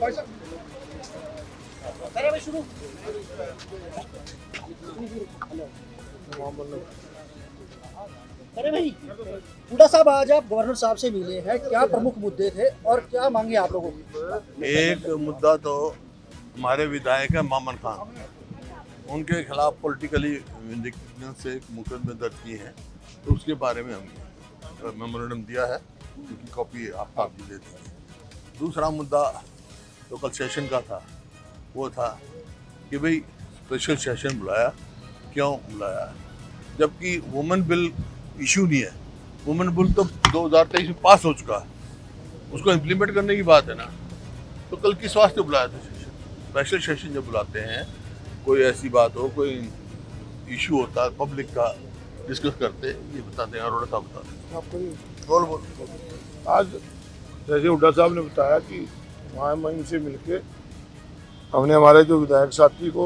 अरे भाई, हुड्डा साहब आज आप गवर्नर साहब से मिले हैं, क्या प्रमुख मुद्दे थे और क्या मांगे आप लोगों की? एक मुद्दा तो हमारे विधायक है मामन खान, उनके खिलाफ पॉलिटिकली विंडिकेशन से एक मुकदमे दर्ज किए हैं, तो उसके बारे में हम मेमोरेंडम दिया है, उनकी कॉपी आपको दे दी। दूसरा मुद्दा तो कल सेशन का था, वो था कि भाई स्पेशल सेशन बुलाया, क्यों बुलाया, जबकि वुमेन बिल इशू नहीं है। वुमेन बिल तो 2023 में पास हो चुका है, उसको इम्प्लीमेंट करने की बात है ना। तो कल किस वास्ते बुलाया था सेशन? स्पेशल सेशन जब बुलाते हैं, कोई ऐसी बात हो, कोई इशू होता है पब्लिक का, डिस्कस करते, ये बताते हैं, अरोड़ा साहब बताते हैं। आपको बोल आज जैसे हुड्डा साहब ने बताया कि महामहिम से मिलके हमने हमारे जो विधायक साथी को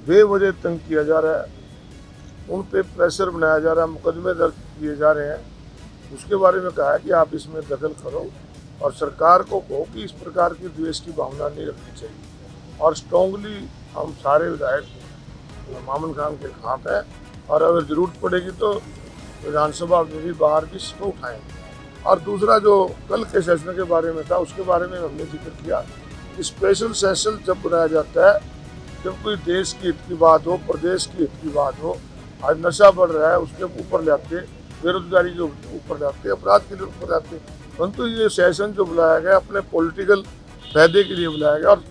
बेवजह तंग किया जा रहा है, उन पे प्रेशर बनाया जा रहा है, मुकदमे दर्ज किए जा रहे हैं, उसके बारे में कहा है कि आप इसमें दखल करो और सरकार को कहो कि इस प्रकार की द्वेष की भावना नहीं रखनी चाहिए। और स्ट्रांगली हम सारे विधायक मामन खान के खिलाफ हैं, और अगर ज़रूरत पड़ेगी तो विधानसभा में भी बाहर भी इसको उठाएंगे। और दूसरा जो कल के सेशन के बारे में था, उसके बारे में हमने जिक्र किया कि स्पेशल सेशन जब बनाया जाता है, जब कोई देश की हित की बात हो, प्रदेश की हित की बात हो, आज नशा बढ़ रहा है उसके ऊपर लाते, बेरोजगारी के ऊपर लाते, अपराध के ऊपर लाते, परंतु ये सेशन जो बुलाया गया अपने पॉलिटिकल फायदे के लिए बुलाया गया, और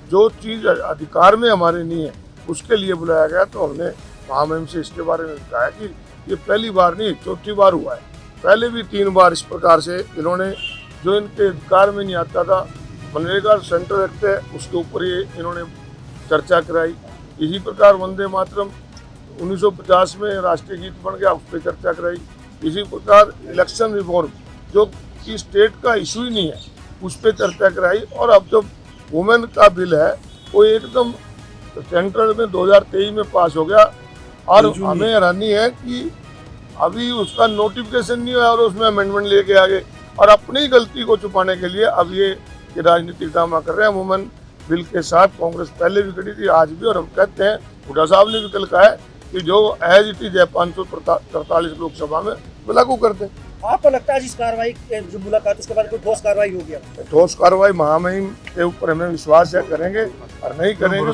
जो चीज़ अधिकार में हमारे नहीं है उसके लिए बुलाया गया। तो हमने महामहिम से इसके बारे में कहा कि ये पहली बार नहीं, चौथी बार हुआ है। पहले भी 3 बार इस प्रकार से इन्होंने, जो इनके अधिकार में नहीं आता था, मनरेगा सेंट्रल एक्ट है उसके ऊपर ये इन्होंने चर्चा कराई। इसी प्रकार वंदे मातरम 1950 में राष्ट्रीय गीत बन गया, उस पर चर्चा कराई। इसी प्रकार इलेक्शन रिफॉर्म जो कि स्टेट का इशू ही नहीं है, उस पर चर्चा कराई। और अब जो वुमेन का बिल है वो एकदम सेंट्रल में 2023 में पास हो गया, और हमें हैरानी है कि अभी उसका नोटिफिकेशन नहीं हुआ और उसमें अमेंडमेंट लेके आ गए, और अपनी गलती को छुपाने के लिए अब ये राजनीतिक ड्रामा कर रहे हैं। वुमेन बिल के साथ कांग्रेस पहले भी खड़ी थी, आज भी, और हम कहते हैं, हुड्डा साहब ने भी कल कहा है कि जो एज इट इज है 543 लोकसभा में लागू कर दें। आपको लगता है इस कार्रवाई जो मुलाकात, उसके बाद कोई ठोस कार्रवाई होगी? ठोस कार्रवाई महामहिम के ऊपर हमें विश्वास है करेंगे, और नहीं करेंगे तो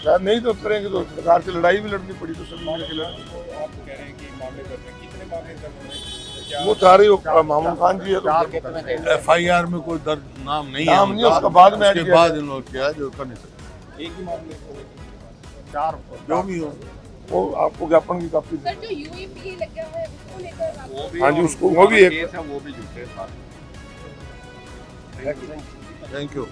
शायद नहीं तो करेंगे तो सरकार से लड़ाई भी लड़नी पड़ी तो सभी मिलकर लड़ेंगे। वो सारे मामून खान जी है, FIR में कोई दर्ज नाम नहीं है, उसका बाद में उसके बाद इन लोग किया जो कर नहीं सकते। एक ही मामले 4 जो भी हो, वो आपको ज्ञापन की काफी। सर जो UAPA लगा है उसको लेकर हाँ जी, उसको वो भी एक केस है, वो भी जुटे साथ। Thank you.